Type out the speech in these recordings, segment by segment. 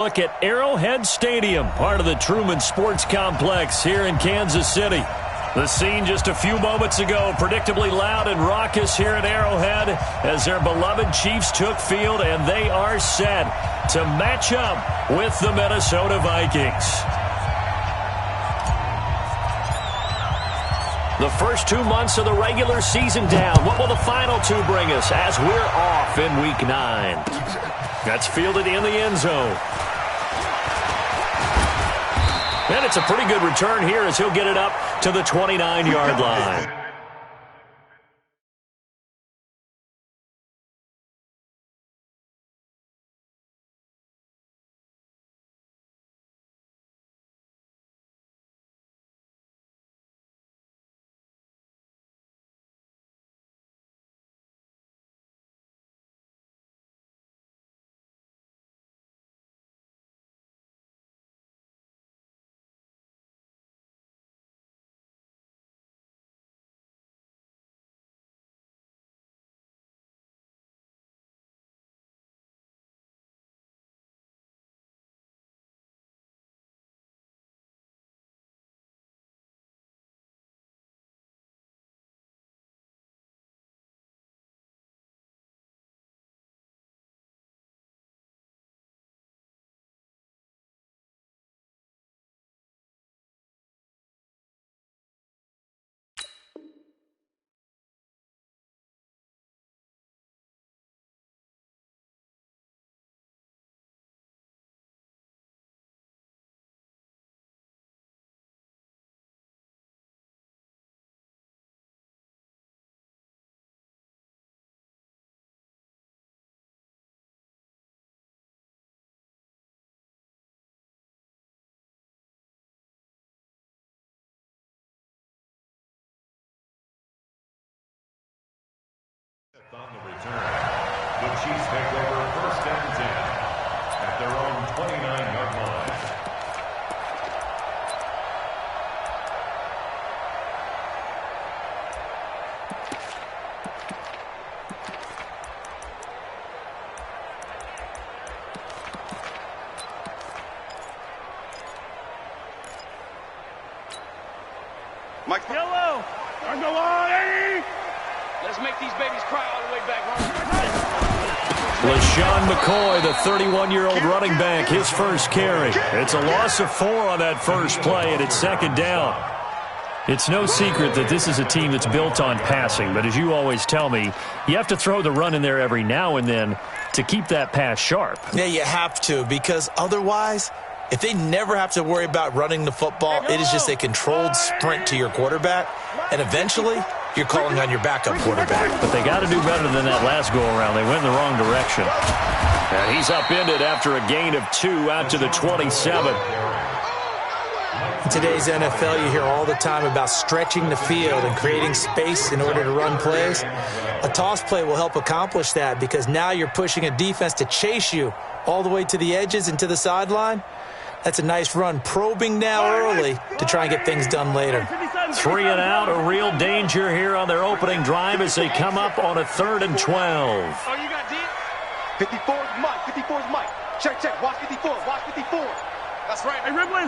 Look at Arrowhead Stadium, part of the Truman Sports Complex here in Kansas City. The scene just a few moments ago, predictably loud and raucous here at Arrowhead as their beloved Chiefs took field, and they are set to match up with the Minnesota Vikings. The first 2 months of the regular season down. What will the final two bring us as we're off in Week 9? That's fielded in the end zone. And it's a pretty good return here as he'll get it up to the 29-yard line. On the return, the Chiefs take over first and 10 at their own 29-yard line. Mike Yellow, on the line. Let's make these babies cry all the way back home. LaShawn McCoy, the 31-year-old running back, his first carry. It's a loss of 4 on that first play, and it's second down. It's no secret that this is a team that's built on passing, but as you always tell me, you have to throw the run in there every now and then to keep that pass sharp. Yeah, you have to, because otherwise, if they never have to worry about running the football, it is just a controlled sprint to your quarterback, and eventually you're calling on your backup quarterback. But they got to do better than that last go-around. They went in the wrong direction. And he's upended after a gain of 2 out to the 27. In today's NFL, you hear all the time about stretching the field and creating space in order to run plays. A toss play will help accomplish that because now you're pushing a defense to chase you all the way to the edges and to the sideline. That's a nice run, probing now early to try and get things done later. 3 and out, a real danger here on their opening drive as they come up on a 3rd and 12. Oh, you got D? 54 is Mike. 54 is Mike. Check. Watch 54. Watch 54. That's right. Hey, Ripley.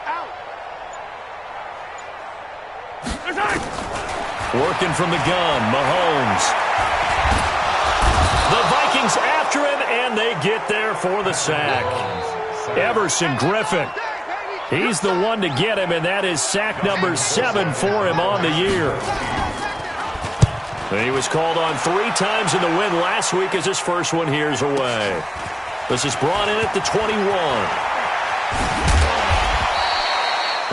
Out. Working from the gun, Mahomes. The Vikings after him, and they get there for the sack. Everson Griffin. He's the one to get him, and that is sack number 7 for him on the year. And he was called on 3 times in the win last week as his first one here's away. This is brought in at the 21.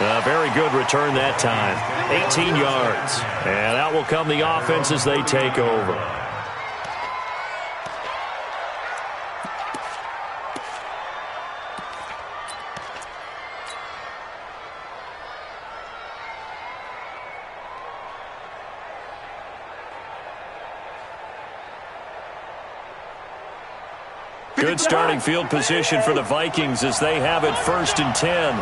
A very good return that time. 18 yards. And out will come the offense as they take over. Good starting field position for the Vikings as they have it 1st and 10.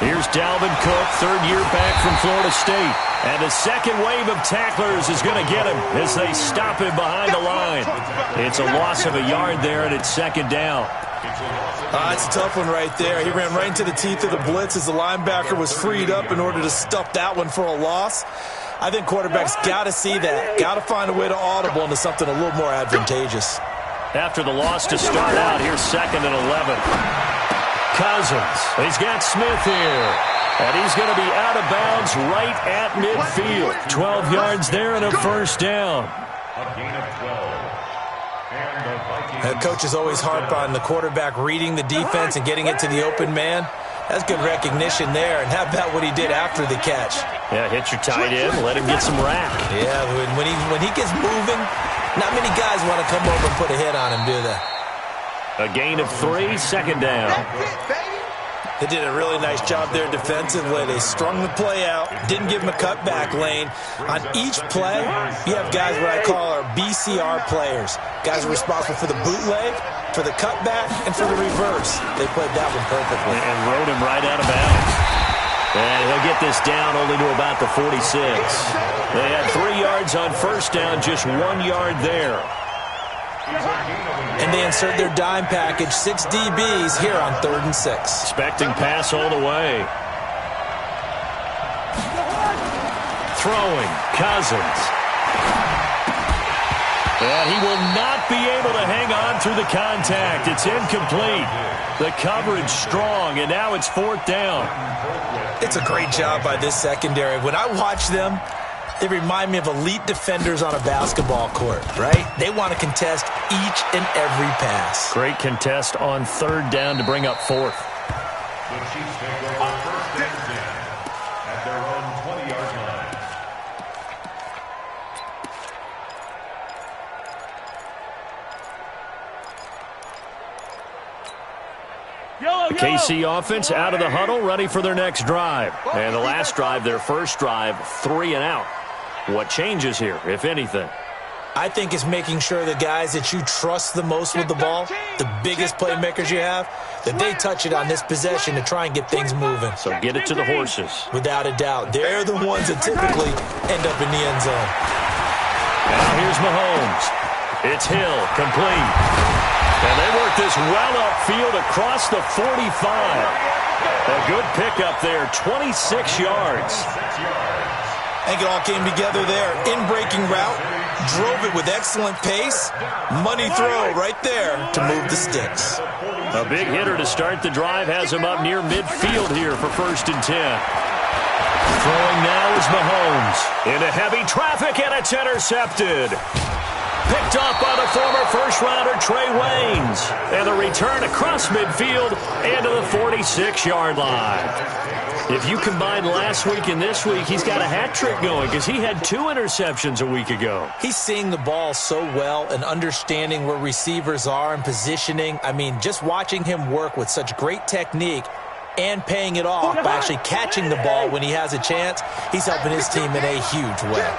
Here's Dalvin Cook, third year back from Florida State. And a second wave of tacklers is going to get him as they stop him behind the line. It's a loss of a yard there, and it's second down. It's a tough one right there. He ran right into the teeth of the blitz as the linebacker was freed up in order to stuff that one for a loss. I think quarterbacks got to see that. Got to find a way to audible into something a little more advantageous. After the loss to start out, here's 2nd and 11. Cousins. He's got Smith here. And he's going to be out of bounds right at midfield. 12 yards there and a first down. A gain of 12. And the Vikings. Coaches always harp on the quarterback reading the defense and getting it to the open man. That's good recognition there. And how about what he did after the catch? Yeah, hit your tight end, let him get some rack. Yeah, when he gets moving, not many guys want to come over and put a hit on him, do they? A gain of 3, second down. They did a really nice job there defensively. They strung the play out, didn't give him a cutback lane. On each play, you have guys what I call our BCR players. Guys are responsible for the bootleg, for the cutback, and for the reverse. They played that one perfectly. And rode him right out of bounds. And he'll get this down only to about the 46. They had 3 yards on first down, just 1 yard there. And they insert their dime package, 6 DBs here on 3rd and 6. Expecting pass all the way. Throwing, Cousins. And he will not be able to hang on through the contact. It's incomplete. The coverage strong, and now it's 4th down. It's a great job by this secondary. When I watch them, they remind me of elite defenders on a basketball court, right? They want to contest each and every pass. Great contest on 3rd down to bring up 4th. The Chiefs take over 1st and 10 at their own 20-yard line. The KC offense out of the huddle, ready for their next drive. And the last drive, their first drive, 3 and out. What changes here, if anything? I think it's making sure the guys that you trust the most with the ball, the biggest playmakers you have, that they touch it on this possession to try and get things moving. So get it to the horses. Without a doubt. They're the ones that typically end up in the end zone. Now here's Mahomes. It's Hill, complete. And they work this well upfield across the 45. A good pickup there, 26 yards. I think it all came together there. In-breaking route, drove it with excellent pace. Money throw right there to move the sticks. A big hitter to start the drive has him up near midfield here for 1st and 10. Throwing now is Mahomes. Into heavy traffic, and it's intercepted. Picked up by the former first-rounder Trey Waynes. And the return across midfield and to the 46-yard line. If you combine last week and this week, he's got a hat trick going because he had 2 interceptions a week ago. He's seeing the ball so well and understanding where receivers are and positioning. I mean, just watching him work with such great technique and paying it off by actually catching the ball when he has a chance, he's helping his team in a huge way.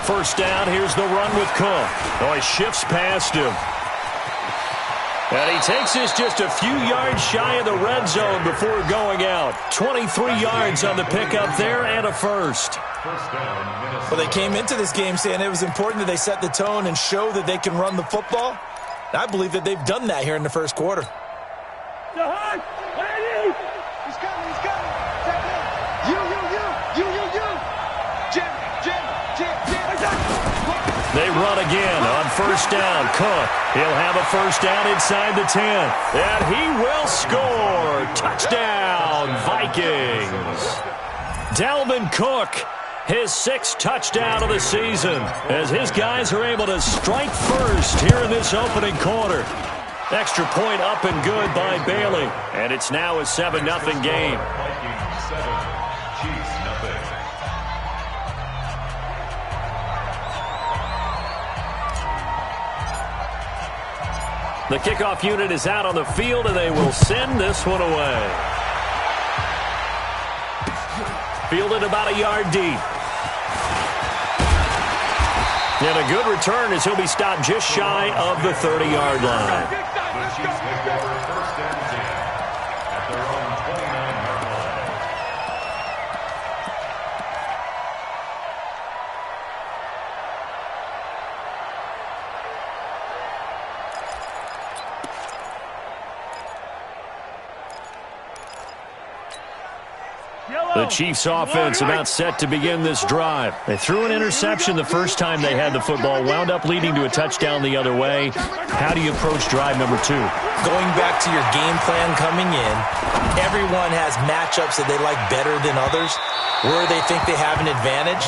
First down, here's the run with Cook. Oh, he shifts past him. And he takes this just a few yards shy of the red zone before going out. 23 yards on the pickup there and a first. Well, they came into this game saying it was important that they set the tone and show that they can run the football. And I believe that they've done that here in the first quarter. They run again on first down. Cook, he'll have a first down inside the 10. And he will score. Touchdown, Vikings. Dalvin Cook, his 6th touchdown of the season, as his guys are able to strike first here in this opening quarter. Extra point up and good by Bailey. And it's now a 7-0 game. Vikings 7, Chiefs nothing. The kickoff unit is out on the field, and they will send this one away. Fielded about a yard deep. And a good return as he'll be stopped just shy of the 30-yard line. The Chiefs take over first and 10 at their own 29-yard line. The Chiefs offense about set to begin this drive. They threw an interception the first time they had the football, wound up leading to a touchdown the other way. How do you approach drive number 2? Going back to your game plan coming in, everyone has matchups that they like better than others. Where they think they have an advantage,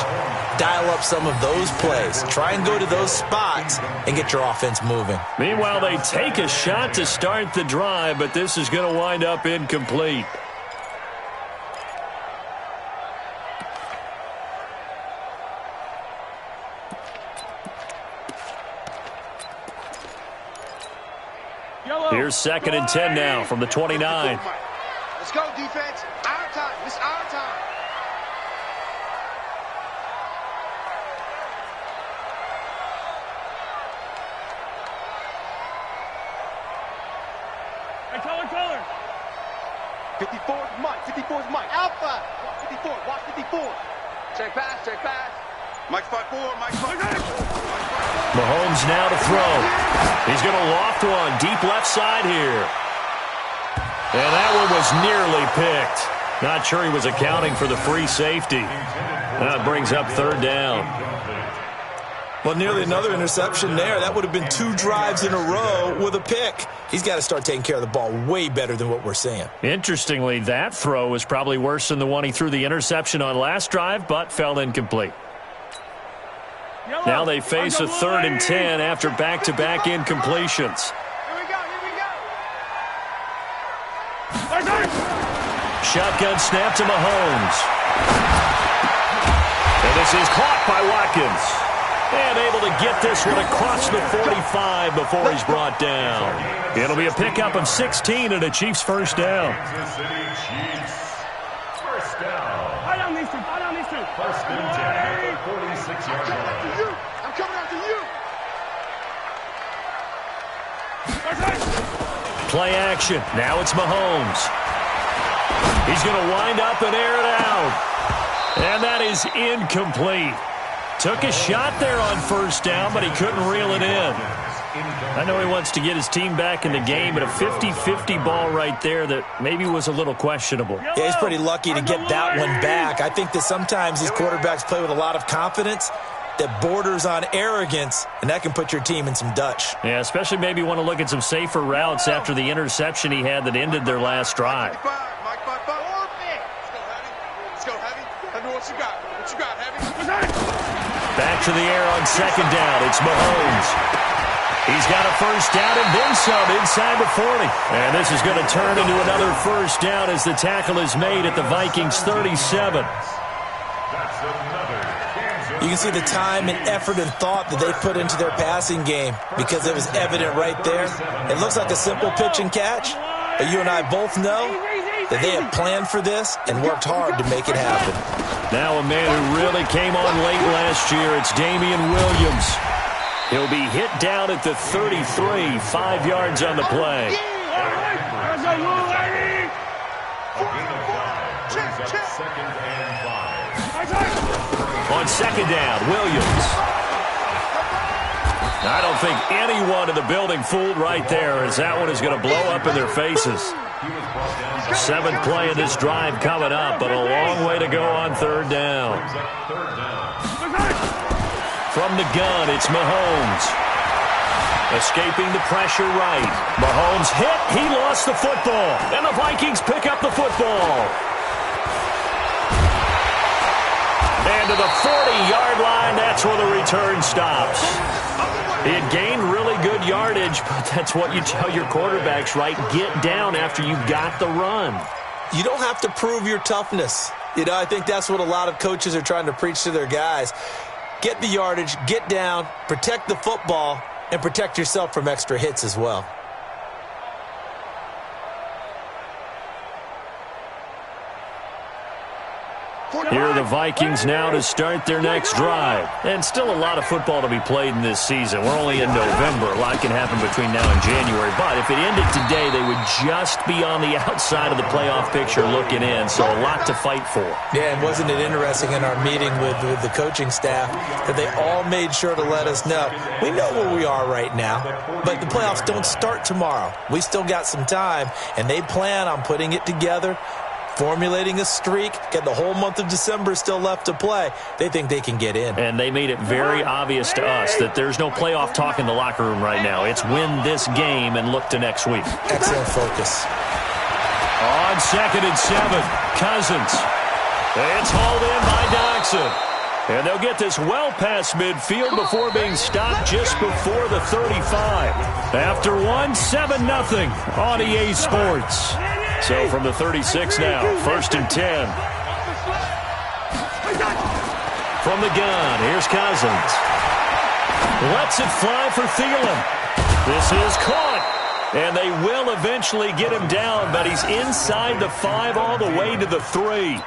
dial up some of those plays. Try and go to those spots and get your offense moving. Meanwhile, they take a shot to start the drive, but this is going to wind up incomplete. Here's 2nd and 10 now from the 29. Let's go, defense. Our time. It's our time. Hey, color. 54 is Mike. 54 is Mike. Alpha. Watch 54. Watch 54. Check pass. Mike's 5-4. Mike's 5-4. Mahomes now to throw. He's going to loft one deep left side here. And that one was nearly picked. Not sure he was accounting for the free safety. That brings up 3rd down. Well, nearly another interception there. That would have been 2 drives in a row with a pick. He's got to start taking care of the ball way better than what we're seeing. Interestingly, that throw was probably worse than the one he threw the interception on last drive, but fell incomplete. Now they face a 3rd and 10 after back-to-back incompletions. Here we go. Shotgun snap to Mahomes. And this is caught by Watkins. And able to get this one across the 45 before he's brought down. It'll be a pickup of 16 and a Chiefs first down. Kansas City Chiefs. First down. Hold on these two. First and 10 at the 46-yard line. I'm coming after you. Play action. Now it's Mahomes. He's going to wind up and air it out. And that is incomplete. Took a shot there on first down, but he couldn't reel it in. I know he wants to get his team back in the game, but a 50-50 ball right there that maybe was a little questionable. Yeah, he's pretty lucky to get that one back. I think that sometimes these quarterbacks play with a lot of confidence that borders on arrogance, and that can put your team in some Dutch. Yeah, especially maybe want to look at some safer routes after the interception he had that ended their last drive. Mike 5-5. Let's go, Heavy. Let me what you got. What you got, Heavy? Back to the air on 2nd down. It's Mahomes. He's got a first down and then some inside the 40. And this is going to turn into another first down as the tackle is made at the Vikings 37. You can see the time and effort and thought that they put into their passing game because it was evident right there. It looks like a simple pitch and catch, but you and I both know that they have planned for this and worked hard to make it happen. Now a man who really came on late last year, it's Damian Williams. He'll be hit down at the 33, 5 yards on the play. On 2nd down, Williams. I don't think anyone in the building fooled right there, as that one is going to blow up in their faces. 7th play of this drive coming up, but a long way to go on 3rd down. From the gun, it's Mahomes. Escaping the pressure right. Mahomes hit. He lost the football. And the Vikings pick up the football. And to the 40-yard line, that's where the return stops. He had gained really good yardage, but that's what you tell your quarterbacks, right? Get down after you got the run. You don't have to prove your toughness. You know, I think that's what a lot of coaches are trying to preach to their guys. Get the yardage, get down, protect the football, and protect yourself from extra hits as well. Here are the Vikings now to start their next drive. And still a lot of football to be played in this season. We're only in November. A lot can happen between now and January. But if it ended today, they would just be on the outside of the playoff picture looking in. So a lot to fight for. Yeah, and wasn't it interesting in our meeting with the coaching staff that they all made sure to let us know, we know where we are right now, but the playoffs don't start tomorrow. We still got some time, and they plan on putting it together, formulating a streak, get the whole month of December still left to play. They think they can get in. And they made it very obvious to us that there's no playoff talk in the locker room right now. It's win this game and look to next week. Excellent focus. On 2nd and 7, Cousins. It's hauled in by Doxson. And they'll get this well past midfield before being stopped just before the 35. After one, 7-0 on EA Sports. So from the 36 now, 1st and 10. From the gun, here's Cousins. Lets it fly for Thielen. This is caught. And they will eventually get him down, but he's inside the 5 all the way to the 3.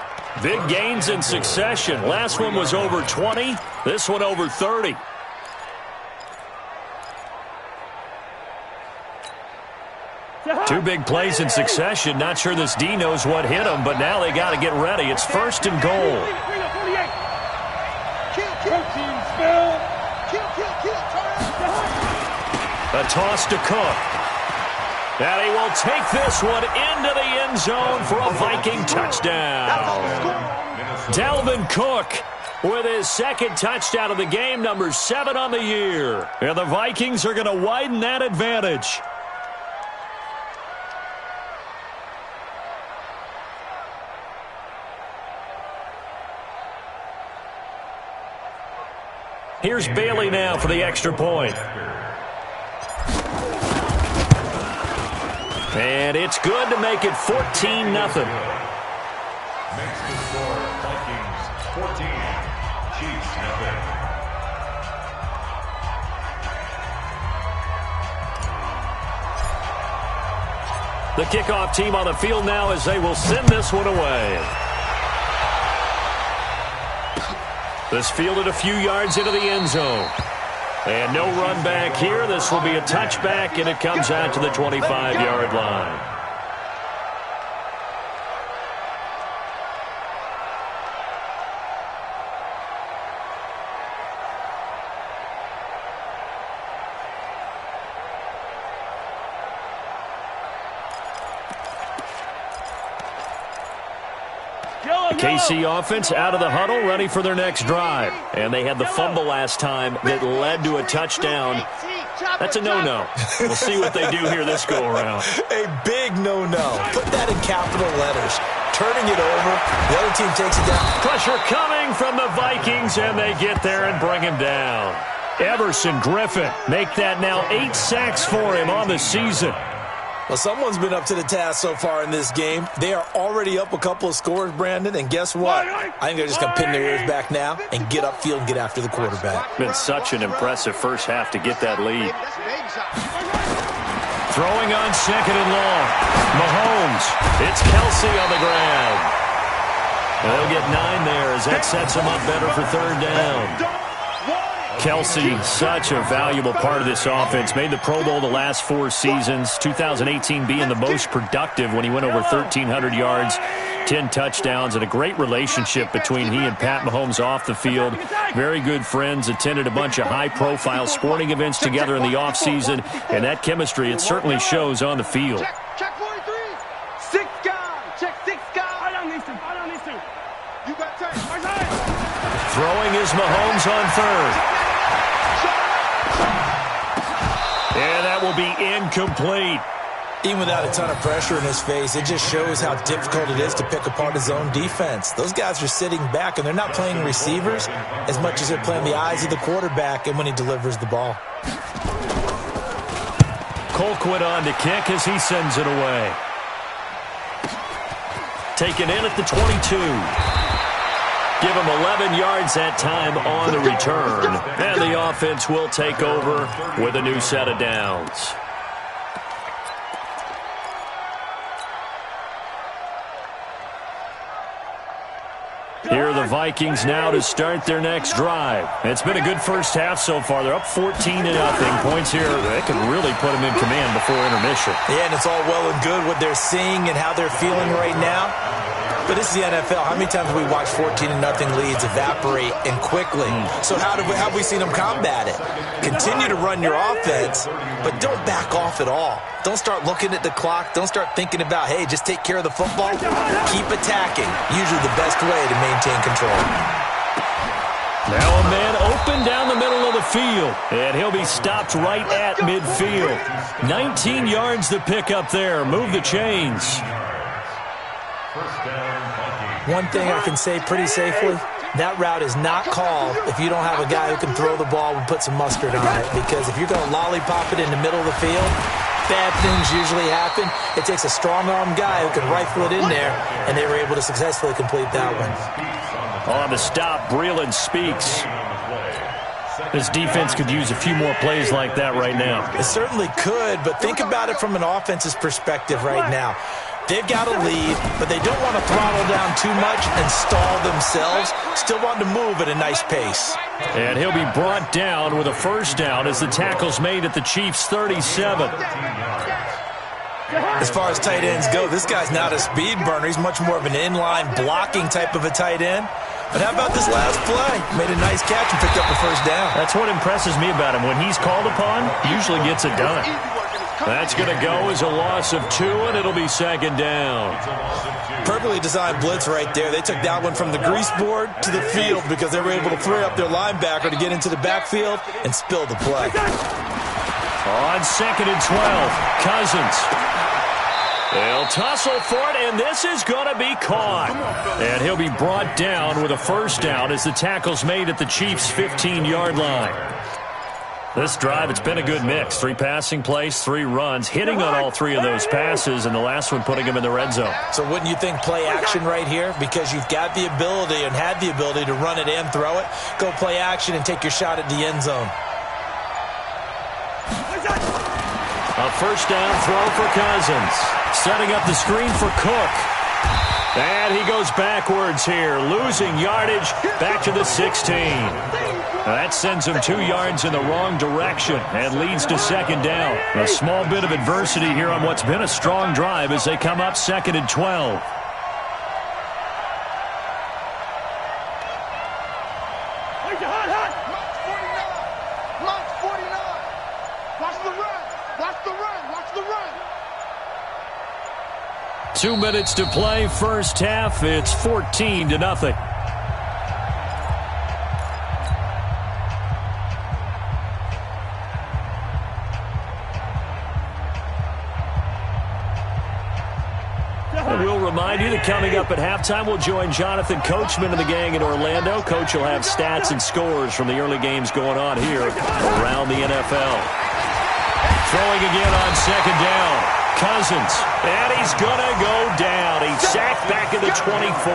Big gains in succession. Last one was over 20. This one over 30. Two big plays in succession. Not sure this D knows what hit him, but now they got to get ready. It's 1st and goal. A toss to Cook. And he will take this one into the end zone for a Viking touchdown. Dalvin Cook with his 2nd touchdown of the game, number 7 on the year. And the Vikings are going to widen that advantage. Here's Bailey now for the extra point. And it's good to make it 14-0. Makes the score Vikings 14, Chiefs 0. The kickoff team on the field now as they will send this one away. This fielded a few yards into the end zone. And no run back here. This will be a touchback, and it comes out to the 25-yard line. KC offense out of the huddle, ready for their next drive. And they had the fumble last time that led to a touchdown. That's a no-no. We'll see what they do here this go-around. A big no-no. Put that in capital letters. Turning it over, the other team takes it down. Pressure coming from the Vikings, and they get there and bring him down. Everson Griffin make that now 8 sacks for him on the season. Well, someone's been up to the task so far in this game. They are already up a couple of scores, Brandon, and guess what? I think they're just going to pin their ears back now and get upfield and get after the quarterback. Been such an impressive first half to get that lead. Throwing on 2nd and long. Mahomes. It's Kelsey on the ground. They'll get 9 there as that sets them up better for 3rd down. Kelsey, such a valuable part of this offense. Made the Pro Bowl the last 4 seasons. 2018 being the most productive when he went over 1,300 yards, 10 touchdowns, and a great relationship between he and Pat Mahomes off the field. Very good friends, attended a bunch of high-profile sporting events together in the offseason, and that chemistry, it certainly shows on the field. Check 43. 6 gone. Check 6 gone. I don't need to. You got time. Throwing is Mahomes on 3rd. And that will be incomplete. Even without a ton of pressure in his face, it just shows how difficult it is to pick apart his own defense. Those guys are sitting back, and they're not playing receivers as much as they're playing the eyes of the quarterback and when he delivers the ball. Colquitt on to kick as he sends it away. Taken in at the 22. Give him 11 yards that time on the return. And the offense will take over with a new set of downs. Here are the Vikings now to start their next drive. It's been a good first half so far. They're up 14-0. Points here, they could really put them in command before intermission. Yeah, and it's all well and good what they're seeing and how they're feeling right now. But this is the NFL. How many times have we watched 14-0 leads evaporate and quickly? So how have we seen them combat it? Continue to run your offense, but don't back off at all. Don't start looking at the clock. Don't start thinking about, hey, just take care of the football. Keep attacking. Usually the best way to maintain control. Now a man open down the middle of the field, and he'll be stopped right at midfield. 19 yards to pick up there. Move the chains. One thing I can say pretty safely, that route is not called if you don't have a guy who can throw the ball and put some mustard on it. Because if you're going to lollipop it in the middle of the field, bad things usually happen. It takes a strong-armed guy who can rifle it in there, and they were able to successfully complete that one. On the stop, Breland speaks. This defense could use a few more plays like that right now. It certainly could, but think about it from an offense's perspective right now. They've got a lead, but they don't want to throttle down too much and stall themselves. Still want to move at a nice pace. And he'll be brought down with a first down as the tackle's made at the Chiefs' 37. As far as tight ends go, this guy's not a speed burner. He's much more of an inline blocking type of a tight end. But how about this last play? Made a nice catch and picked up the first down. That's what impresses me about him. When he's called upon, usually gets it done. That's going to go as a loss of 2, and it'll be second down. Perfectly designed blitz right there. They took that one from the grease board to the field because they were able to free up their linebacker to get into the backfield and spill the play. On 2nd and 12, Cousins. They'll tussle for it, and this is going to be caught. And he'll be brought down with a first down as the tackle's made at the Chiefs' 15-yard line. This drive, it's been a good mix. 3 passing plays, 3 runs, hitting on all 3 of those passes, and the last one putting him in the red zone. So wouldn't you think play action right here? Because you've got the ability and had the ability to run it and throw it. Go play action and take your shot at the end zone. A first down throw for Cousins. Setting up the screen for Cook. And he goes backwards here, losing yardage back to the 16. That sends him 2 yards in the wrong direction and leads to second down. A small bit of adversity here on what's been a strong drive as they come up 2nd and 12. Mark 49. Watch the run. Watch the run. Watch the run. 2 minutes to play, first half. It's 14-0. We'll remind you that coming up at halftime, we'll join Jonathan Coachman and the gang in Orlando. Coach will have stats and scores from the early games going on here around the NFL. Throwing again on second down. Cousins, and he's going to go down. He's sacked back at the 24.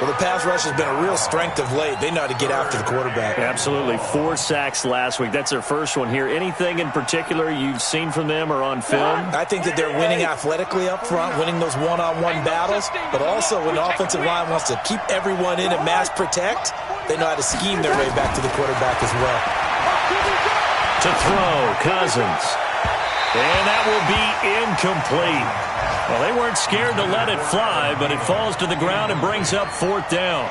Well, the pass rush has been a real strength of late. They know how to get after the quarterback. Absolutely. 4 sacks last week. That's their first one here. Anything in particular you've seen from them or on film? I think that they're winning athletically up front, winning those one-on-one battles, but also when the offensive line wants to keep everyone in and mass protect, they know how to scheme their way back to the quarterback as well. To throw, Cousins. And that will be incomplete. Well, they weren't scared to let it fly, but it falls to the ground and brings up 4th down.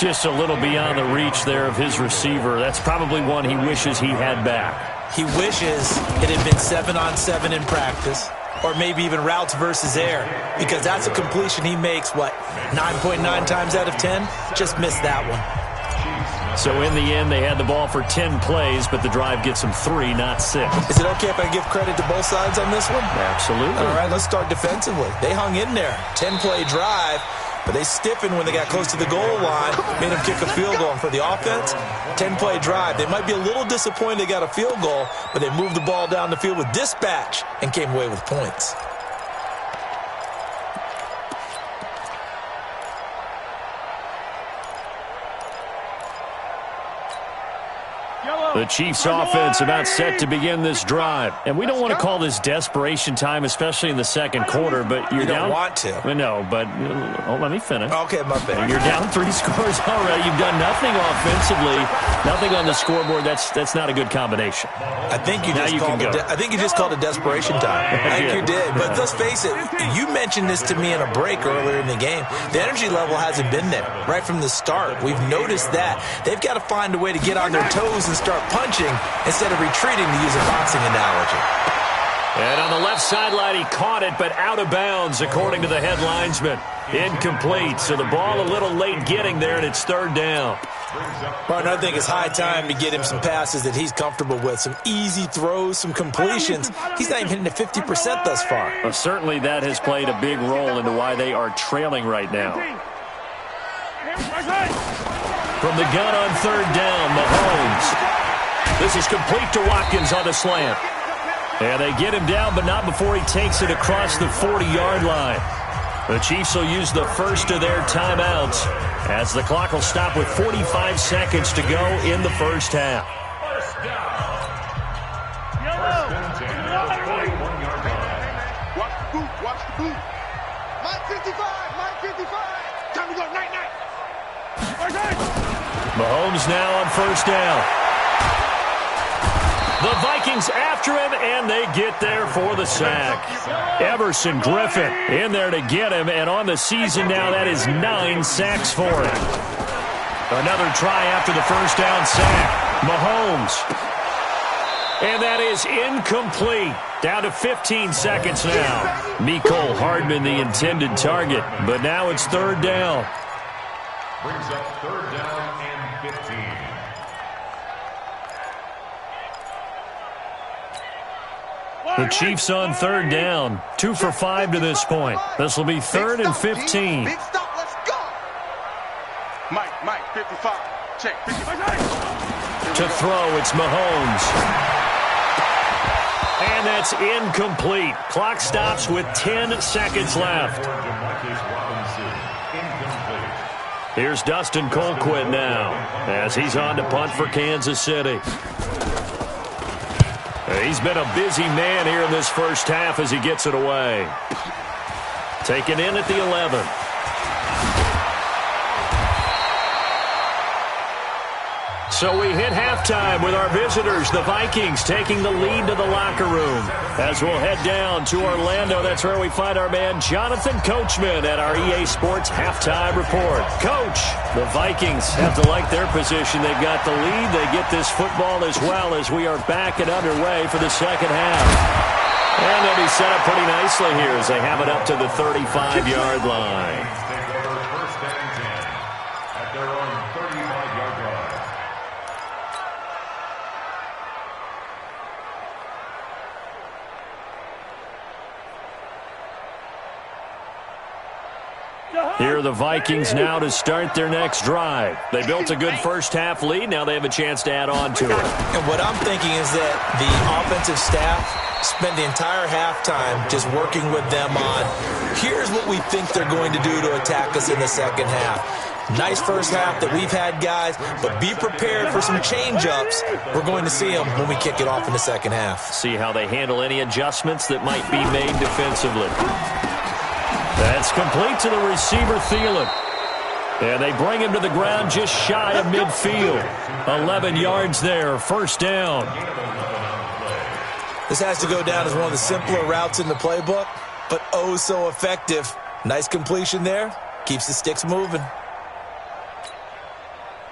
Just a little beyond the reach there of his receiver. That's probably one he wishes he had back. He wishes it had been 7-on-7 in practice, or maybe even routes versus air, because that's a completion he makes, 9.9 times out of 10? Just missed that one. So in the end, they had the ball for 10 plays, but the drive gets them 3, not 6. Is it okay if I give credit to both sides on this one? Absolutely. All right, let's start defensively. They hung in there. 10-play drive, but they stiffened when they got close to the goal line, made them kick a field goal. And for the offense, 10-play drive. They might be a little disappointed they got a field goal, but they moved the ball down the field with dispatch and came away with points. The Chiefs offense about set to begin this drive. And we don't want to call this desperation time, especially in the second quarter, but you're down. You don't want to. No, but let me finish. Okay, my bad. You're down 3 scores already. You've done nothing offensively, nothing on the scoreboard. That's not a good combination. I think you just called it desperation time. I think you did. But let's face it, you mentioned this to me in a break earlier in the game. The energy level hasn't been there right from the start. We've noticed that. They've got to find a way to get on their toes and start punching instead of retreating, to use a boxing analogy. And on the left sideline, he caught it, but out of bounds, according to the head linesman. Incomplete, so the ball a little late getting there, and it's third down. Well, I think it's high time to get him some passes that he's comfortable with, some easy throws, some completions. He's not even hitting the 50% thus far. Well, certainly that has played a big role into why they are trailing right now. From the gun on third down, Mahomes. This is complete to Watkins on the slant. And they get him down, but not before he takes it across the 40-yard line. The Chiefs will use the first of their timeouts as the clock will stop with 45 seconds to go in the first half. Watch the boot. Mike 55. Time to go, night. Mahomes now on first down. The Vikings after him, and they get there for the sack. Everson Griffin in there to get him, and on the season now, that is 9 sacks for him. Another try after the first down sack. Mahomes. And that is incomplete. Down to 15 seconds now. Mecole Hardman, the intended target, but now it's third down. Brings up third down and 15. The Chiefs on third down. 2 for 5 to this point. This will be third and 15. Big stop, let's go. Mike, 55. Check, 55. To throw, it's Mahomes. And that's incomplete. Clock stops with 10 seconds left. Here's Dustin Colquitt now as he's on to punt for Kansas City. He's been a busy man here in this first half as he gets it away. Taken in at the 11. So we hit halftime with our visitors, the Vikings, taking the lead to the locker room. As we'll head down to Orlando, that's where we find our man Jonathan Coachman at our EA Sports Halftime Report. Coach, the Vikings have to like their position. They've got the lead. They get this football as well as we are back and underway for the second half. And they'll be set up pretty nicely here as they have it up to the 35-yard line. First and 10 at their own 35-yard line. Here are the Vikings now to start their next drive. They built a good first-half lead. Now they have a chance to add on to it. And what I'm thinking is that the offensive staff spent the entire halftime just working with them on, here's what we think they're going to do to attack us in the second half. Nice first half that we've had, guys, but be prepared for some change-ups. We're going to see them when we kick it off in the second half. See how they handle any adjustments that might be made defensively. That's complete to the receiver, Thielen. And they bring him to the ground just shy of midfield. 11 yards there, first down. This has to go down as one of the simpler routes in the playbook, but oh so effective. Nice completion there. Keeps the sticks moving.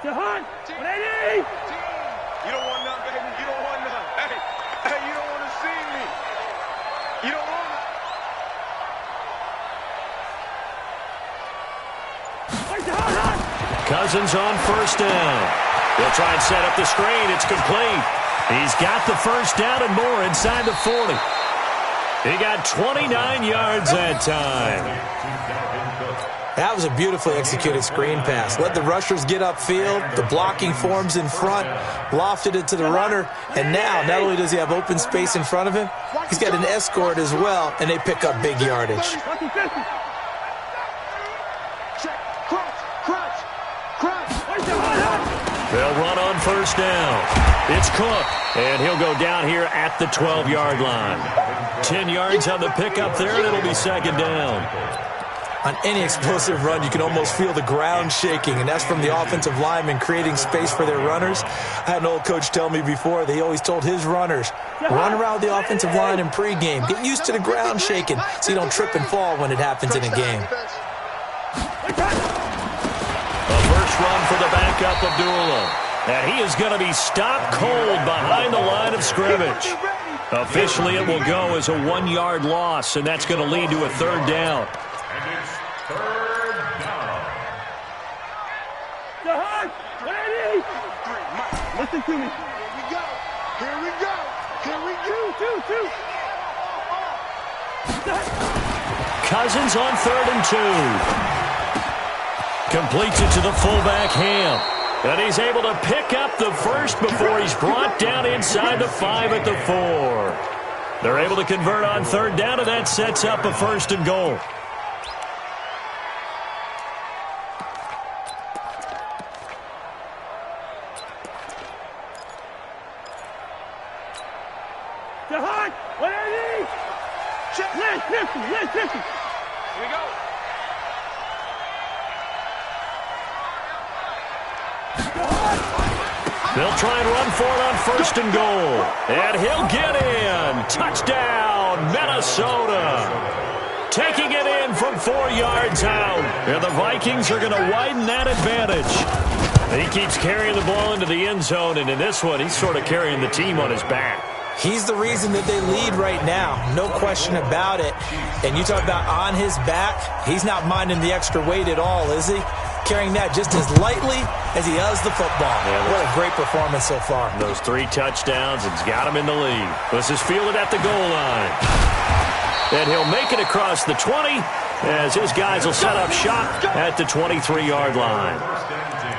Jahan, 180. You don't want none, baby. You don't want none. Hey, you don't want to see me. You don't want it. Cousins on first down. They'll try and set up the screen. It's complete. He's got the first down and more inside the 40. He got 29 yards that time. That was a beautifully executed screen pass. Let the rushers get upfield. The blocking forms in front. Lofted it to the runner. And now, not only does he have open space in front of him, he's got an escort as well, and they pick up big yardage. They'll run on first down. It's Cook, and he'll go down here at the 12-yard line. 10 yards on the pickup there, and it'll be second down. On any explosive run, you can almost feel the ground shaking, and that's from the offensive linemen creating space for their runners. I had an old coach tell me before, they always told his runners, run around the offensive line in pregame. Get used to the ground shaking so you don't trip and fall when it happens in a game. A first run for the backup, Abdullah. And he is going to be stopped cold behind the line of scrimmage. Officially, it will go as a 1-yard loss, and that's going to lead to a third down. And it's third down. Listen to me. Here we go. Here we go. Here we go. Two. Cousins on 3rd and 2. Completes it to the fullback, Ham. And he's able to pick up the first before he's brought down inside the 5 at the 4. They're able to convert on 3rd down, and that sets up a 1st and goal. Listen. Here we go. They'll try and run for it on 1st and goal. And he'll get in. Touchdown, Minnesota. Taking it in from 4 yards out. And the Vikings are going to widen that advantage. He keeps carrying the ball into the end zone, and in this one, he's sort of carrying the team on his back. He's the reason that they lead right now, no question about it. And you talk about on his back, he's not minding the extra weight at all, is he? Carrying that just as lightly as he does the football. Yeah, what a great performance so far. Those 3 touchdowns, it's got him in the lead. This is fielded at the goal line. And he'll make it across the 20 as his guys will set up shop at the 23-yard line. First and 10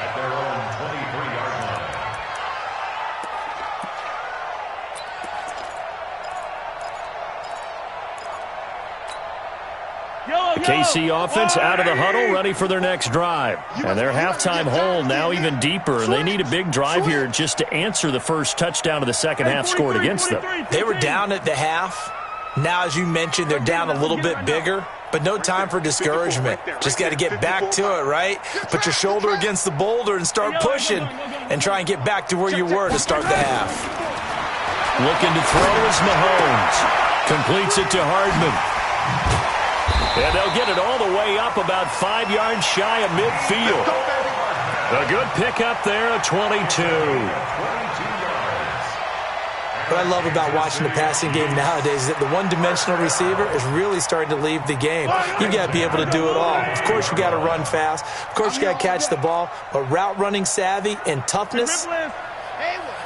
at their own 23-yard line. The KC offense out of the huddle, ready for their next drive. And their halftime hole now even deeper. And they need a big drive here just to answer the first touchdown of the second half scored against them. They were down at the half. Now, as you mentioned, they're down a little bit bigger, but no time for discouragement. Just got to get back to it, right? Put your shoulder against the boulder and start pushing and try and get back to where you were to start the half. Looking to throw is Mahomes. Completes it to Hardman. And they'll get it all the way up about 5 yards shy of midfield. A good pickup there at 22. What I love about watching the passing game nowadays is that the one-dimensional receiver is really starting to leave the game. You've got to be able to do it all. Of course, you got to run fast. Of course, you got to catch the ball. But route running savvy and toughness,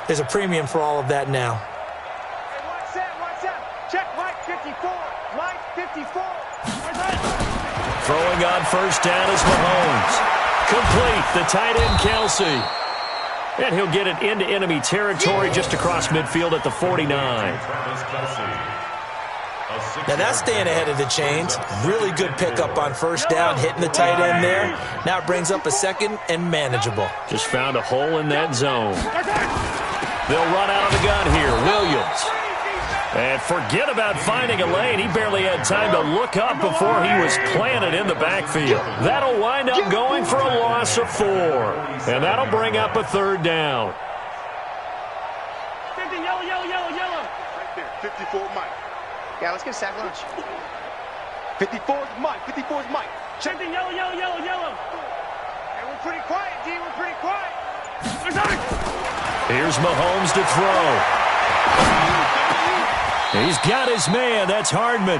there's a premium for all of that now. Watch out. Check Mike 54. Mike 54. Throwing on first down is Mahomes. Complete, the tight end Kelsey. And he'll get it into enemy territory just across midfield at the 49. Now that's staying ahead of the chains. Really good pickup on first down, hitting the tight end there. Now it brings up a second and manageable. Just found a hole in that zone. They'll run out of the gun here. Williams. And forget about finding a lane. He barely had time to look up before he was planted in the backfield. That'll wind up going for a loss of 4. And that'll bring up a third down. 50, yellow. Right there, 54 Mike. Yeah, let's get a sack lunch. 54's Mike. 54's Mike. 50, yellow. Hey, we're pretty quiet, D. We're pretty quiet. Here's Mahomes to throw. He's got his man. That's Hardman.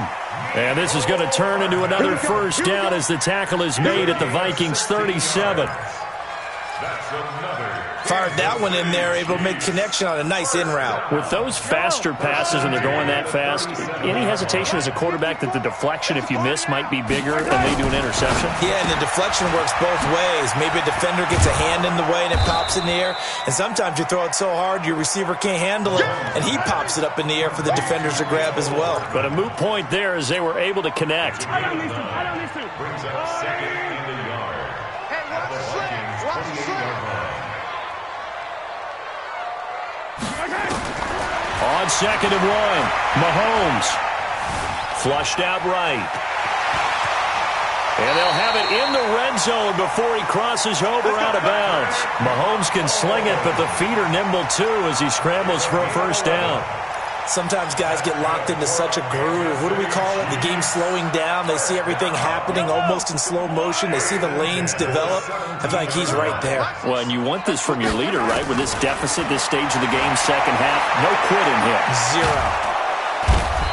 And this is going to turn into another first down as the tackle is made at the Vikings 37. Fired that one in there, able to make connection on a nice in route. With those faster passes and they're going that fast, any hesitation as a quarterback that the deflection, if you miss, might be bigger and they do an interception? Yeah, and the deflection works both ways. Maybe a defender gets a hand in the way and it pops in the air. And sometimes you throw it so hard your receiver can't handle it, and he pops it up in the air for the defenders to grab as well. But a moot point there as they were able to connect. Brings up second in the yard. Hey, watch the slant. Watch the slant. On 2nd and 1, Mahomes. Flushed out right. And they'll have it in the red zone before he crosses over out of bounds. Mahomes can sling it, but the feet are nimble too as he scrambles for a first down. Sometimes guys get locked into such a groove. What do we call it? The game slowing down. They see everything happening almost in slow motion. They see the lanes develop. I feel like he's right there. Well, and you want this from your leader, right? With this deficit, this stage of the game, second half, no quitting here. Zero.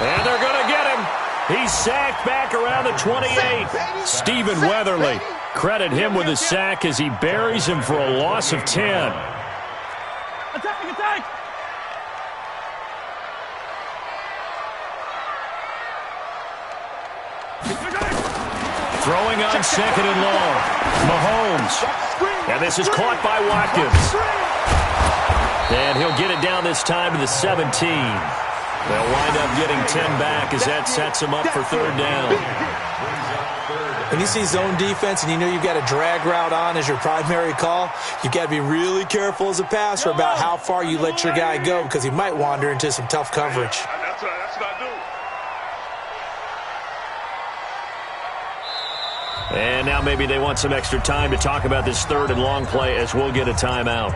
And they're going to get him. He's sacked back around the 28. Stephen Weatherly. Credit him with a sack as he buries him for a loss of 10. Attack, attack! Throwing on 2nd and long. Mahomes. And this is caught by Watkins. And he'll get it down this time to the 17. They'll wind up getting 10 back as that sets him up for third down. When you see zone defense and you know you've got a drag route on as your primary call, you've got to be really careful as a passer about how far you let your guy go because he might wander into some tough coverage. That's what I do. And now maybe they want some extra time to talk about this 3rd and long play as we'll get a timeout.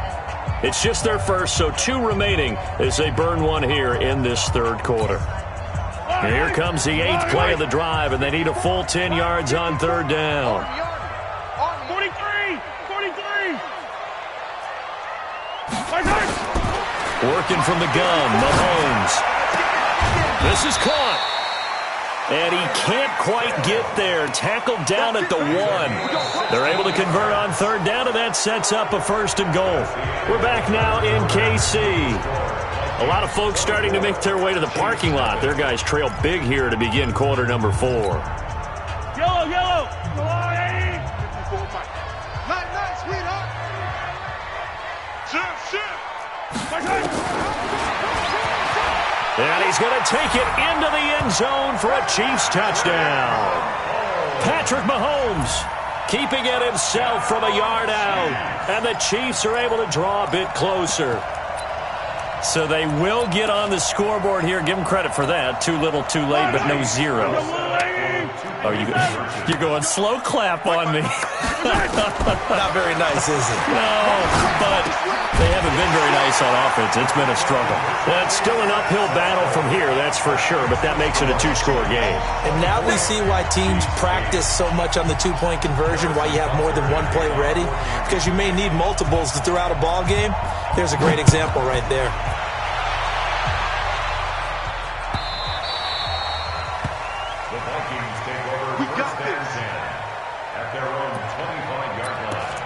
It's just their first, so 2 remaining as they burn one here in this 3rd quarter. And here comes the 8th play of the drive, and they need a full 10 yards on 3rd down. 43! 43! Working from the gun, Mahomes. This is caught. And he can't quite get there. Tackled down at the 1. They're able to convert on 3rd down, and that sets up a 1st and goal. We're back now in KC. A lot of folks starting to make their way to the parking lot. Their guys trail big here to begin quarter number 4. Yellow, yellow! Go on, Eddie! Night, sweetheart! Shit! And he's going to take it into the end zone for a Chiefs touchdown. Patrick Mahomes keeping it himself from a yard out. And the Chiefs are able to draw a bit closer. So they will get on the scoreboard here. Give them credit for that. Too little, too late, but no 0. Oh, you're going slow clap on me. Not very nice, is it? No, but they haven't been very nice on offense. It's been a struggle. It's still an uphill battle from here, that's for sure, but that makes it a 2-score game. And now we see why teams practice so much on the 2-point conversion, why you have more than one play ready, because you may need multiples to throw out a ball game. There's a great example right there. The Vikings take over first and 10 at their own 25-yard line.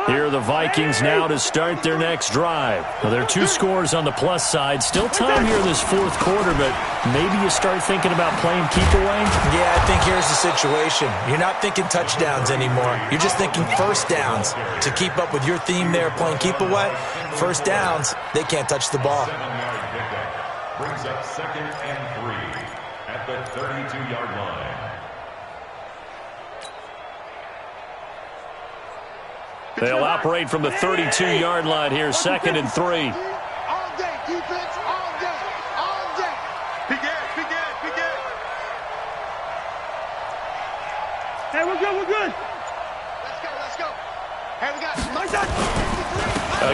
Here are the Vikings now to start their next drive. Well, there are 2 scores on the plus side. Still time here in this 4th quarter, but maybe you start thinking about playing keep away? Yeah, I think here's the situation. You're not thinking touchdowns anymore. You're just thinking first downs. To keep up with your theme there, playing keep away, first downs, they can't touch the ball. 7-yard pickup brings up 2nd and 3 at the 32-yard line. They'll operate from the 32-yard line here, 2nd and 3. All day, defense, all day, all day. Big Ed. Hey, we're good. Let's go. Hey, we got My shot!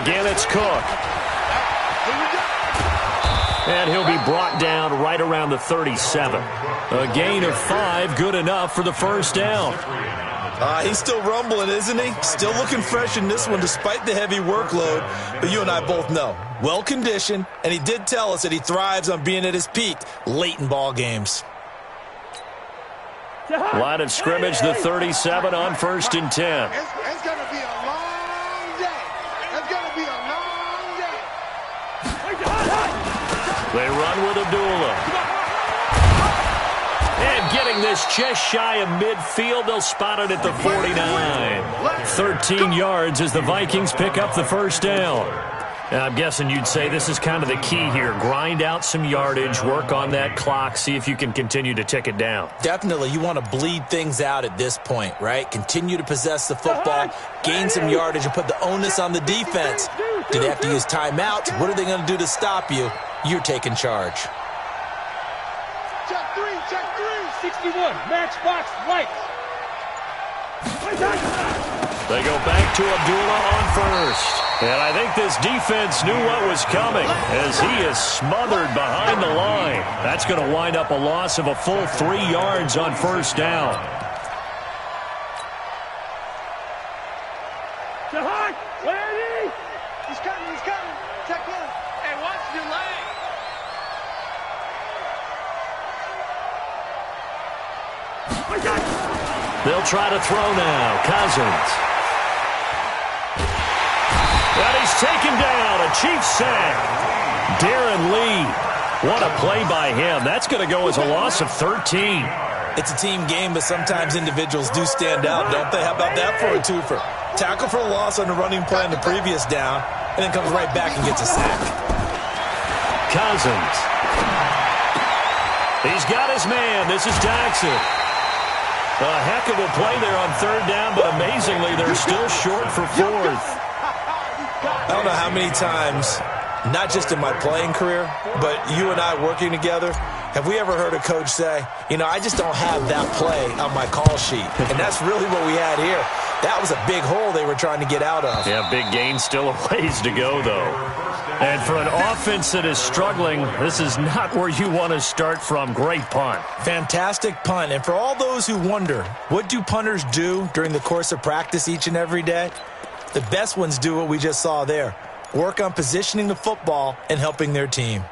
Again, it's Cook. Here we go. And he'll be brought down right around the 37. A gain of 5, good enough for the first down. He's still rumbling, isn't he? Still looking fresh in this one despite the heavy workload. But you and I both know, well-conditioned, and he did tell us that he thrives on being at his peak late in ball games. Line of scrimmage, the 37 on 1st and 10. It's going to be a long day. It's going to be a long day. They run with Abdullah. And getting this just shy of midfield, they'll spot it at the 49. 13 yards as the Vikings pick up the first down. I'm guessing you'd say this is kind of the key here. Grind out some yardage, work on that clock, see if you can continue to tick it down. Definitely. You want to bleed things out at this point, right? Continue to possess the football, gain some yardage, and put the onus on the defense. Do they have to use timeouts? What are they going to do to stop you? You're taking charge. Check three. 61, matchbox lights. They go back to Abdullah on first. And I think this defense knew what was coming as he is smothered behind the line. That's going to wind up a loss of a full 3 yards on first down. Jahad, ready? He's coming. Check in. Hey, watch your leg. They'll try to throw now. Cousins. And he's taken down. A Chiefs sack. Darren Lee. What a play by him. That's going to go as a loss of 13. It's a team game, but sometimes individuals do stand out, don't they? How about that for a twofer? Tackle for a loss on the running play on the previous down, and then comes right back and gets a sack. Cousins. He's got his man. This is Jackson. A heck of a play there on third down, but amazingly, they're still short for fourth. I don't know how many times, not just in my playing career, but you and I working together, have we ever heard a coach say, you know, I just don't have that play on my call sheet. And that's really what we had here. That was a big hole they were trying to get out of. Yeah, big gain, still a ways to go, though. And for an offense that is struggling, this is not where you want to start from. Great punt. Fantastic punt. And for all those who wonder, what do punters do during the course of practice each and every day? The best ones do what we just saw there. Work on positioning the football and helping their team.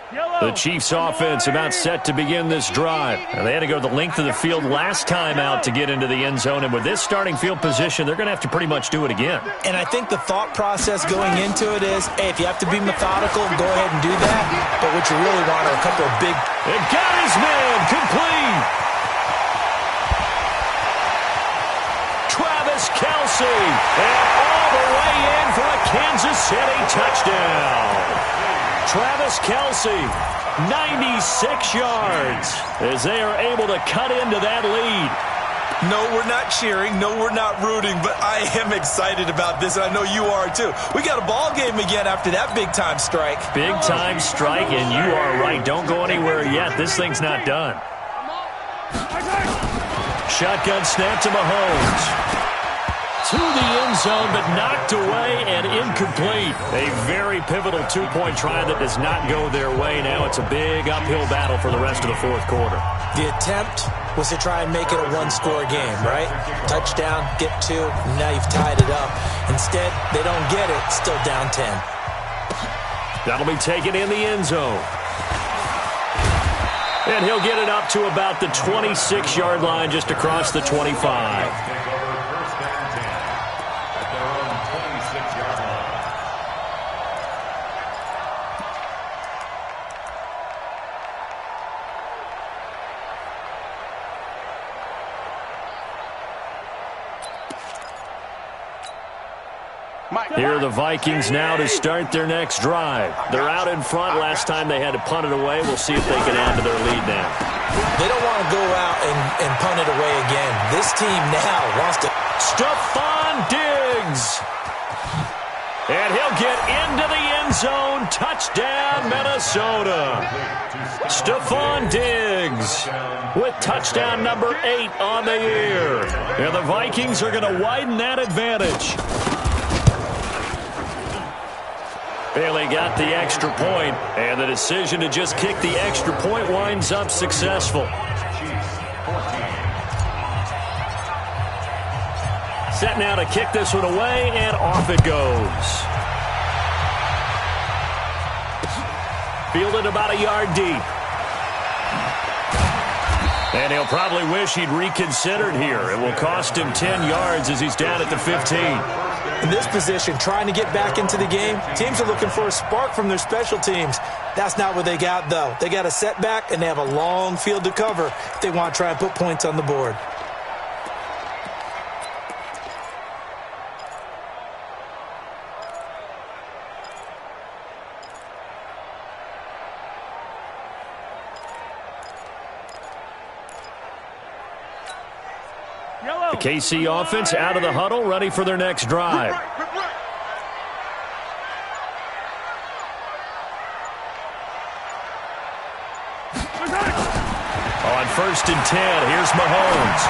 The Chiefs offense about set to begin this drive. And they had to go the length of the field last time out to get into the end zone. And with this starting field position, they're going to have to pretty much do it again. And I think the thought process going into it is, hey, if you have to be methodical, go ahead and do that. But what you really want are a couple of big... It got his man complete. Travis Kelce. And all the way in for a Kansas City touchdown. Travis Kelce, 96 yards, as they are able to cut into that lead. No, we're not cheering. No, we're not rooting, but I am excited about this, and I know you are too. We got a ball game again after that big-time strike. Big-time strike, and you are right. Don't go anywhere yet. This thing's not done. Shotgun snap to Mahomes. To the end zone, but knocked away and incomplete. A very pivotal two-point try that does not go their way. Now it's a big uphill battle for the rest of the fourth quarter. The attempt was to try and make it a one-score game, right? Touchdown, get two, now you've tied it up. Instead, they don't get it, still down 10. That'll be taken in the end zone. And he'll get it up to about the 26-yard line, just across the 25. Here are the Vikings now to start their next drive. They're out in front. Last time they had to punt it away. We'll see if they can add to their lead now. They don't want to go out and punt it away again. This team now wants to... Stephon Diggs. And he'll get into the end zone. Touchdown, Minnesota. Stephon Diggs with touchdown number 8 on the year. And the Vikings are going to widen that advantage. Bailey got the extra point, and the decision to just kick the extra point winds up successful. Set now to kick this one away, and off it goes. Fielded about a yard deep. And he'll probably wish he'd reconsidered here. It will cost him 10 yards as he's down at the 15. In this position, trying to get back into the game, teams are looking for a spark from their special teams. That's not what they got, though. They got a setback, and they have a long field to cover if they want to try and put points on the board. The KC offense out of the huddle, ready for their next drive. On 1st and 10, here's Mahomes.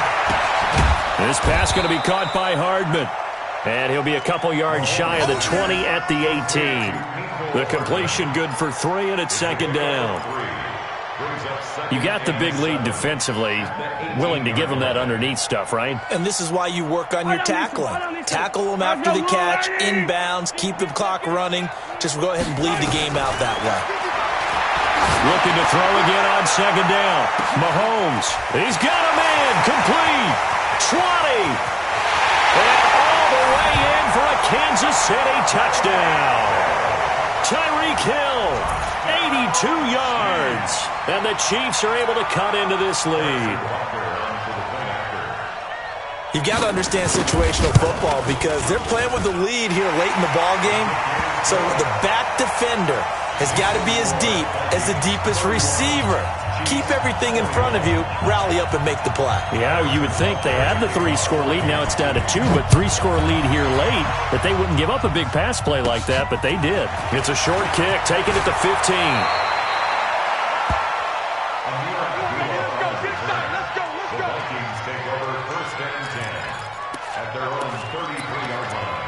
This pass going to be caught by Hardman. And he'll be a couple yards shy of the 20 at the 18. The completion good for 3, and it's 2nd down. You got the big lead defensively, willing to give them that underneath stuff, right? And this is why you work on your tackling. Tackle them after the catch, inbounds, keep the clock running. Just go ahead and bleed the game out that way. Looking to throw again on 2nd down. Mahomes, he's got a man, complete. 20. And all the way in for a Kansas City touchdown. Tyreek Hill, 82 yards. And the Chiefs are able to cut into this lead. You've got to understand situational football because they're playing with the lead here late in the ball game. So the back defender has got to be as deep as the deepest receiver. Keep everything in front of you, rally up and make the play. Yeah, you would think they had the 3-score lead. Now it's down to 2, but 3-score lead here late, that they wouldn't give up a big pass play like that, but they did. It's a short kick, taking it to 15. The Vikings take over 1st and 10 at their own 33-yard line.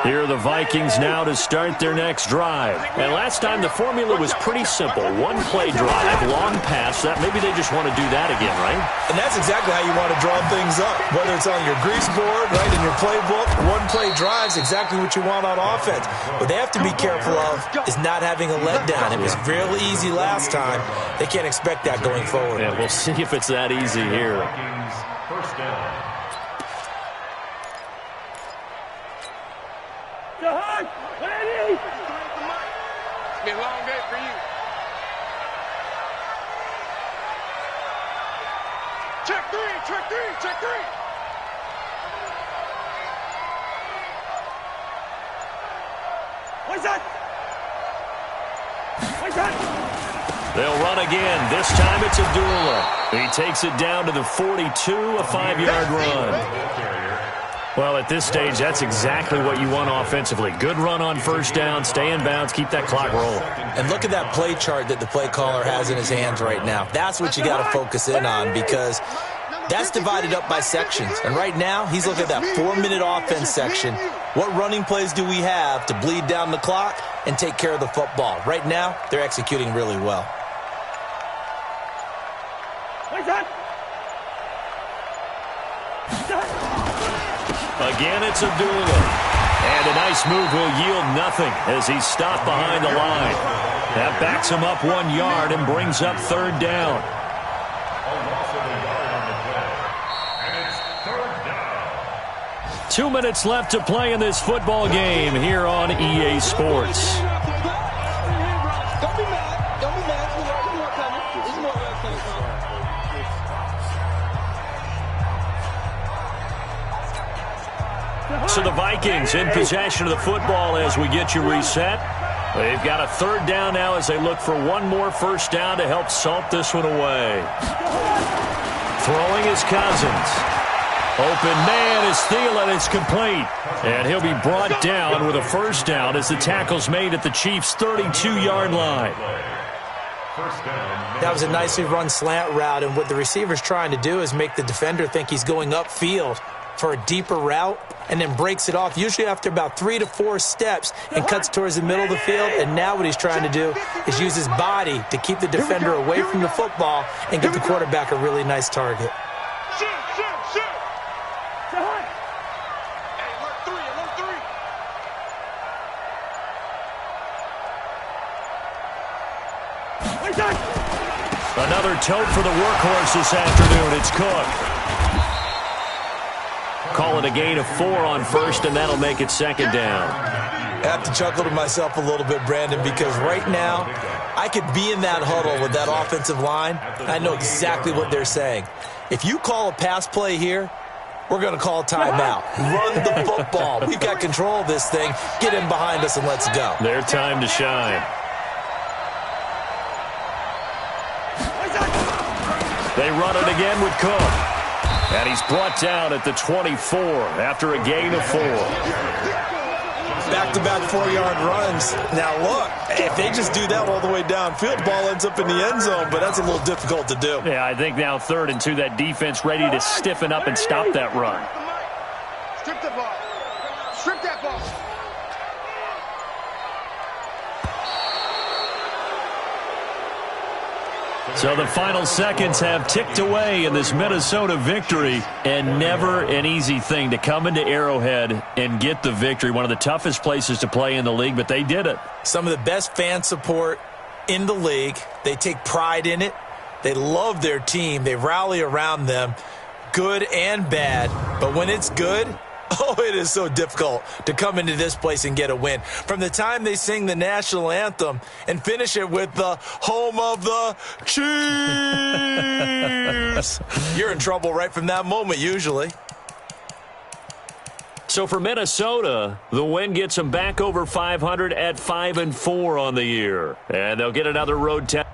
Here are the Vikings now to start their next drive. And last time the formula was pretty simple. One-play drive, long pass. That maybe they just want to do that again, right? And that's exactly how you want to draw things up. Whether it's on your grease board, right, in your playbook, one-play drive is exactly what you want on offense. What they have to be careful of is not having a letdown. It was real easy last time. They can't expect that going forward. Yeah, we'll see if it's that easy here. Vikings 1st down. It's been a long day for you. Check 3, check 3, check 3. What's that? What's that? They'll run again. This time it's Abdullah. He takes it down to the 42, a 5-yard run. Well, at this stage, that's exactly what you want offensively. Good run on 1st down, stay in bounds, keep that clock rolling. And look at that play chart that the play caller has in his hands right now. That's what you got to focus in on because that's divided up by sections. And right now, he's looking at that 4-minute offense section. What running plays do we have to bleed down the clock and take care of the football? Right now, they're executing really well. What's that? Again, it's Abdullah. And a nice move will yield nothing as he's stopped behind the line. That backs him up 1 yard and brings up 3rd down. A loss of a yard on the play. And it's 3rd down. 2 minutes left to play in this football game here on EA Sports. Don't be mad. Don't be mad. There's more coming. There's more coming. So the Vikings in possession of the football as we get you reset. They've got a 3rd down now as they look for one more 1st down to help salt this one away. Throwing is Cousins. Open man is Thielen. It's complete. And he'll be brought down with a 1st down as the tackle's made at the Chiefs' 32-yard line. That was a nicely run slant route, and what the receiver's trying to do is make the defender think he's going upfield for a deeper route and then breaks it off, usually after about 3 to 4 steps, and cuts towards the middle of the field. And now what he's trying to do is use his body to keep the defender away from the football and give the quarterback a really nice target. Shoot. Hey, alert 3. What's that? Another tote for the workhorse this afternoon. It's Cook. Call it a gain of 4 on 1st, and that'll make it 2nd down. I have to chuckle to myself a little bit, Brandon, because right now I could be in that huddle with that offensive line. I know exactly what they're saying. If you call a pass play here, we're going to call a timeout. Run the football. We've got control of this thing. Get in behind us and let's go. Their time to shine. They run it again with Cook. And he's brought down at the 24 after a gain of 4. Back-to-back 4-yard runs. Now, look, if they just do that all the way downfield, ball ends up in the end zone, but that's a little difficult to do. Yeah, I think now 3rd and 2, that defense ready to stiffen up and stop that run. Strip the ball. Strip that ball. So the final seconds have ticked away in this Minnesota victory, and never an easy thing to come into Arrowhead and get the victory. One of the toughest places to play in the league, but they did it. Some of the best fan support in the league. They take pride in it. They love their team. They rally around them, good and bad. But when it's good, oh, it is so difficult to come into this place and get a win. From the time they sing the national anthem and finish it with the home of the Chiefs, you're in trouble right from that moment usually. So for Minnesota, the win gets them back over 500 at 5-4 on the year. And they'll get another road test.